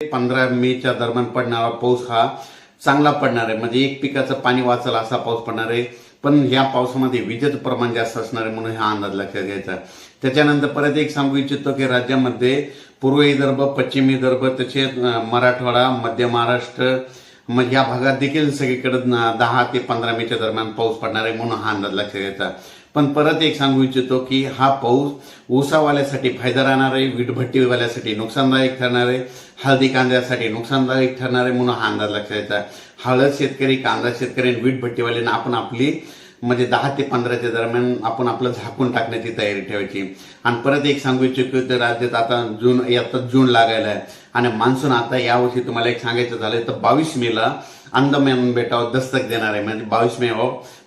15 मेच्या दरम्यान पडणारा पाऊस हा चांगला पडणार आहे. म्हणजे एक पिकाचं पाणी वाचेल असा पाऊस पडणार आहे. पण या पावसामध्ये विजेचं प्रमाण जास्त असणार आहे म्हणून हा अंदाज लक्षात घ्यायचा. त्याच्यानंतर परत एक सांगू इच्छितो की राज्यामध्ये पूर्व विदर्भ, पश्चिम विदर्भ, तसेच मराठवाडा, मध्य महाराष्ट्र मग या भागात देखील सगळीकडे 10 ते 15 मेच्या दरम्यान पाऊस पडणार आहे म्हणून हा अंदाज लक्षात घ्यायचा. पण परत एक सांगू इच्छितो की हा पाऊस ऊसावाल्यासाठी फायदा राहणार आहे, वीटभट्टीवाल्यासाठी नुकसानदायक ठरणार आहे, हळदी कांद्यासाठी नुकसानदायक ठरणार आहे म्हणून हा अंदाज लक्षात घ्यायचा. हळद शेतकरी, कांदा शेतकरी आणि वीटभट्टीवाल्यांना आपण आपली म्हणजे 10 ते 15च्या दरम्यान आपण आपलं झाकून टाकण्याची तयारी ठेवायची. आणि परत एक सांगू इच्छितो की राज्यात आता जून लागायला आहे आणि मान्सून आता यावर्षी तुम्हाला एक सांगायचं झालं तर 22 मेला अंदमान बेटावर दस्तक देणार आहे. म्हणजे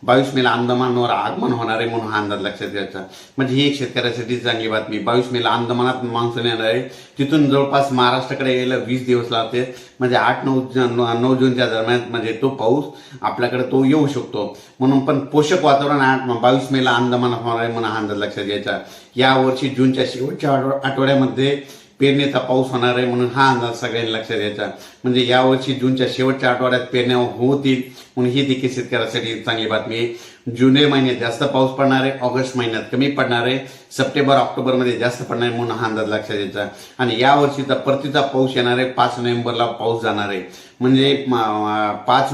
22 मेला अंदमानवर आगमन होणार आहे म्हणून हा अंदाज लक्षात घ्यायचा. म्हणजे ही एक शेतकऱ्यासाठी चांगली बातमी. 22 मेला अंदमानात मान्सून येणार आहे. तिथून जवळपास महाराष्ट्राकडे यायला 20 दिवस लागते. म्हणजे 8-9 जूनच्या दरम्यान म्हणजे तो पाऊस आपल्याकडे तो येऊ शकतो. म्हणून पण पोषक वातावरण 22 मेला अंदमानात होणार आहे म्हणून हा अंदाज लक्षात घ्यायचा. यावर्षी जूनच्या शेवटच्या आठवड्यामध्ये पेरणीचा पाऊस होणार आहे म्हणून हा अंदाज सगळ्यांनी लक्षात घ्यायचा. म्हणजे यावर्षी जूनच्या शेवटच्या आठवड्यात पेरण्या होतील म्हणून ही देखील शेतकऱ्यासाठी चांगली बातमी आहे. जुलै महिन्यात जास्त पाऊस पडणार आहे, ऑगस्ट महिन्यात कमी पडणार आहे, सप्टेंबर ऑक्टोबरमध्ये जास्त पडणार आहे म्हणून हा अंदाज लक्षात घ्यायचा. आणि यावर्षीचा परतीचा पाऊस येणार आहे. 5 नोव्हेंबरला पाऊस जाणार आहे. म्हणजे 5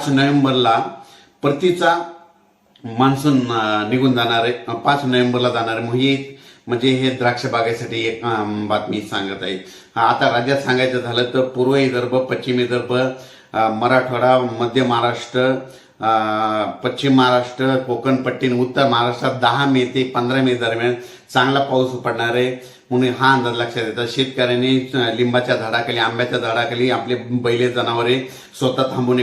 नोव्हेंबरला परतीचा मान्सून निघून जाणार आहे. 5 नोव्हेंबरला जाणार आहे. म्हणजे हे द्राक्ष बागेसाठी एक बातमी सांगत आहे. आता राज्यात सांगायचं झालं तर पूर्व विदर्भ, पश्चिम विदर्भ, मराठवाडा, मध्य महाराष्ट्र, पश्चिम महाराष्ट्र, कोकण पट्टी, उत्तर महाराष्ट्रात 10 मे ते 15 मे दरम्यान चांगला पाऊस पडणार आहे म्हणून हा अंदाज लक्षात येतात. शेतकऱ्यांनी लिंबाच्या झाडाखाली, आंब्याच्या झाडाखाली आपले बैले जनावरे स्वतः थांबवणे